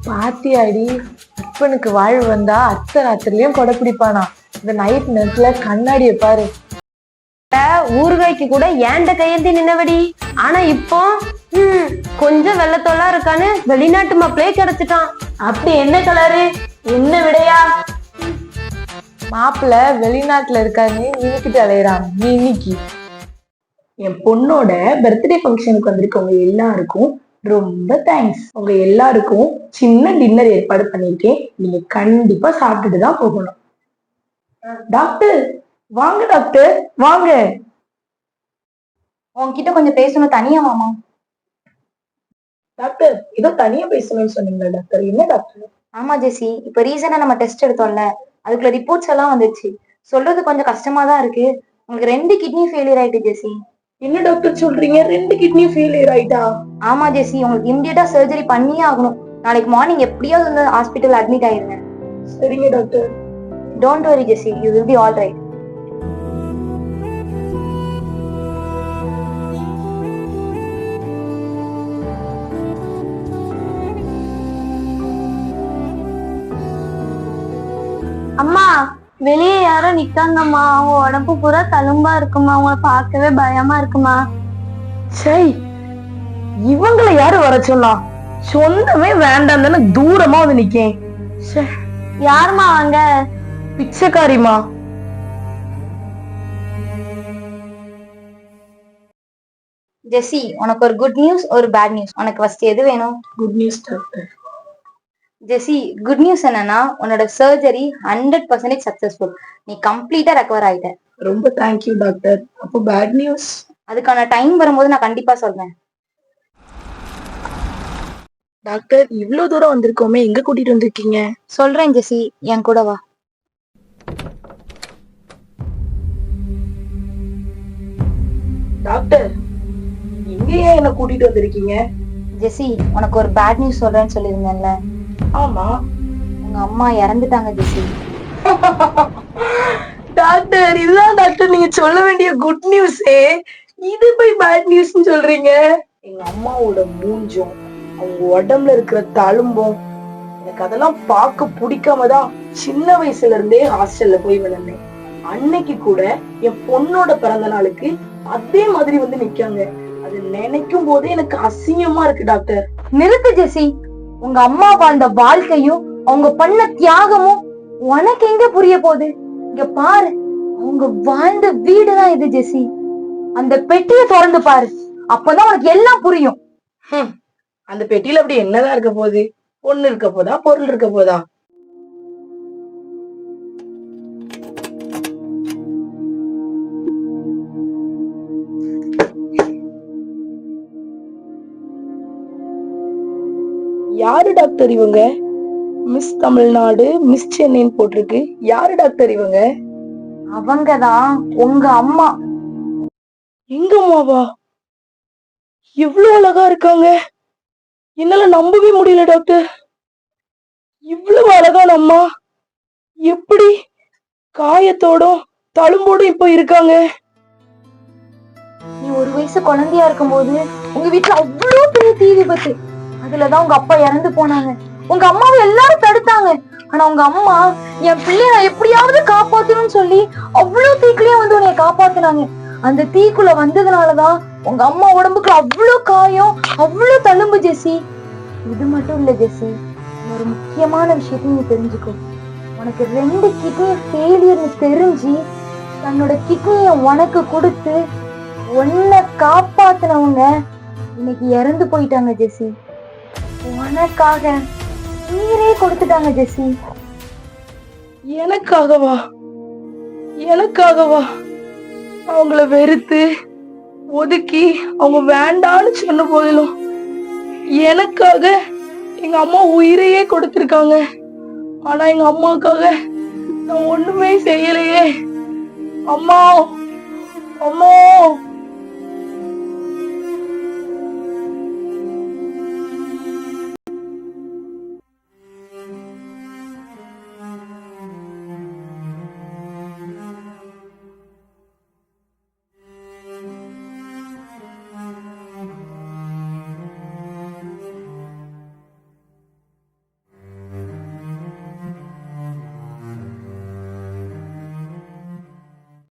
பாத்தியாடி, அப்பனுக்கு வாழ்வு வந்தா அத்தை ராத்திரிலயும் கொடை பிடிப்பானா. இந்த நைட் நேரத்துல கண்ணாடிய பாரு. ஊறுகாய்க்கு கூட ஏண்ட கையேந்தி நின்னவடி. ஆனா இப்போ கொஞ்சம் வெள்ளத்தோலா இருக்கான்னு வெளிநாட்டு மாப்பிளையே கிடைச்சிட்டான். அப்படி என்ன கலரு, என்ன விடையா? மாப்பிள்ள வெளிநாட்டுல இருக்கான்னு இன்னைக்கிட்டு அலையிறான். நீ இன்னைக்கு என் பொண்ணோட பர்த்டே ஃபங்க்ஷனுக்கு வந்திருக்கவங்க எல்லாருக்கும் ரொம்ப தேங்க்ஸ். உங்க எல்லாருக்கும் சின்ன டின்னர் ஏற்பாடு பண்ணிருக்கேன். நீங்க கண்டிப்பா சாப்பிட்டுட்டு தான் போகணும். டாக்டர் வாங்க, டாக்டர் வாங்க. உன்கிட்ட கொஞ்சம் பேசணும், தனியா வாமா. டாக்டர் ஏதோ தனியா பேசணும்னு சொன்னீங்களா டாக்டர்? என்ன டாக்டர்? ஆமா ஜெசி, இப்ப ரீசனா நம்ம டெஸ்ட் எடுத்தோம்ல, அதுக்குள்ள ரிப்போர்ட்ஸ் எல்லாம் வந்துச்சு. சொல்றது கொஞ்சம் கஷ்டமா தான் இருக்கு. உங்களுக்கு 2 கிட்னி ஃபெயிலியர் ஆயிட்டு ஜெசி. என்ன டாக்டர் சொல்றீங்க? 2 கிட்னி ஃபெயிலியர் ஆயிட்டா? ஆமா ஜெசி, உங்களுக்கு இமிடியேட்டா சர்ஜரி பண்ணியே ஆகணும். நாளைக்கு மார்னிங் எப்படியாவது வந்து ஹாஸ்பிட்டல் அட்மிட் ஆயிருங்க. சரிங்க doctor. Don't worry Jessie, you will be all right. அம்மா, வெளியே யாரோ நிக்காங்கம்மா. அவங்க உடம்பு பூரா தழும்பா இருக்குமா. அவங்கள பார்க்கவே பயமா இருக்குமா. சரி, இவங்களை யாரு வர சொன்னா? சொந்தமே வேண்டாம் தானே தூரமா வந்து நிக்கேன். யாருமா வாங்க? பிச்சைக்காரிமா. ஜெசி, உனக்கு ஒரு குட் நியூஸ், ஒரு பேட் நியூஸ். உனக்கு ஃபர்ஸ்ட் எது வேணும்? Good news doctor. Jessie, good news என்னன்னா உன்னோட சர்ஜரி 100% சக்சஸ்ஃபுல். நீ கம்ப்ளீட்டா ரெக்கவர் ஆயிட்ட. ரொம்ப தேங்க்யூ டாக்டர். அப்போ பேட் நியூஸ்? அதுக்கான டைம் வரும்போது நான் கண்டிப்பா சொல்றேன். டாக்டர் இவ்வளவு தூரம் வந்திருக்கோமே, எங்க கூட்டிட்டு வந்திருக்கீங்க? சொல்றேன் ஜெசி, என் கூட வா. டாக்டர் எங்க ஏன் என்ன கூட்டிட்டு வந்திருக்கீங்க? ஜெசி, உனக்கு ஒரு பேட் நியூஸ் சொல்றேன்னு சொல்லியிருந்தேன்ல. ஆமா, உங்க அம்மா இறந்துட்டாங்க ஜெசி. டாக்டர் இதுதான் டாக்டர் நீங்க சொல்ல வேண்டிய குட் நியூஸே. இது போய் பேட் நியூஸ் சொல்றீங்க? எங்க அம்மாவோட மூஞ்சும் அவங்க உடம்புல இருக்கிற தழும்பும் எனக்கு அதெல்லாம் பார்க்க பிடிக்காம தான் சின்ன வயசுல இருந்தே ஹாஸ்டல்ல போய் விழுந்தேன். அன்னைக்கு கூட என் பொண்ணோட பிறந்த நாளுக்கு அதே மாதிரி வந்து நிக்காங்க. அது நினைக்கும் போதே எனக்கு அசிங்கமா இருக்கு டாக்டர். நிறுத்து ஜெசி. உங்க அம்மா வாழ்ந்த வாழ்க்கையும் அவங்க பண்ண தியாகமும் உனக்கு எங்க புரிய போகுது? இங்க பாரு, அவங்க வாழ்ந்த வீடுதான் இது ஜெசி. அந்த பெட்டியை திறந்து பாரு, அப்பதான் உனக்கு எல்லாம் புரியும். அந்த பெட்டியில அப்படி என்னதான் இருக்க போகுது? பொண்ணு இருக்க போதா, பொருள் இருக்க போதா? யாரு டாக்டர் இவங்க? மிஸ் தமிழ்நாடு, மிஸ் சென்னைன்னு போட்டிருக்கு. யாரு டாக்டர் இவங்க? அவங்கதான் உங்க அம்மா. எங்க அம்மாவா? இவ்வளவு அழகா இருக்காங்க. என்னால நம்பவே முடியல டாக்டர். இவ்வளவு அழகான அம்மா எப்படி காயத்தோடும் தழும்போடும் இப்ப இருக்காங்க? நீ 1 வயசு குழந்தையா இருக்கும் போது உங்க வீட்டுல அவ்வளவு பெரிய தீ விபத்து. அதுலதான் உங்க அப்பா இறந்து போனாங்க. உங்க அம்மாவை எல்லாரும் தடுத்தாங்க. ஆனா உங்க அம்மா என் பிள்ளைய எப்படியாவது காப்பாத்தணும்னு சொல்லி அவ்வளவு தீக்குள்ளே வந்து உன்னைய காப்பாத்துனாங்க. அந்த தீக்குள்ள வந்ததுனாலதான் உங்க அம்மா உடம்புக்கு அவ்வளவு காயம், அவ்வளவு தழும்பு ஜெசி. இது மட்டும் இல்ல ஜெசி, ஒரு முக்கியமான விஷயத்தையும் நீ தெரிஞ்சுக்கோ. உனக்கு 2 கிட்னி ஃபெயிலியர்னு தெரிஞ்சு தன்னோட கிட்னிய உனக்கு கொடுத்து உன்னை காப்பாத்தினவங்க இன்னைக்கு இறந்து போயிட்டாங்க ஜெசி. உனக்காக உயிரே கொடுத்துட்டாங்க ஜெசி. எனக்காகவா? எனக்காகவா? அவங்கள வெறுத்து ஒதுக்கி அவங்க வேண்டான்னு சொன்ன போதிலும் எனக்காக எங்க அம்மா உயிரையே கொடுத்திருக்காங்க. ஆனா எங்க அம்மாக்காக நான் ஒண்ணுமே செய்யலையே. அம்மா, அம்மா.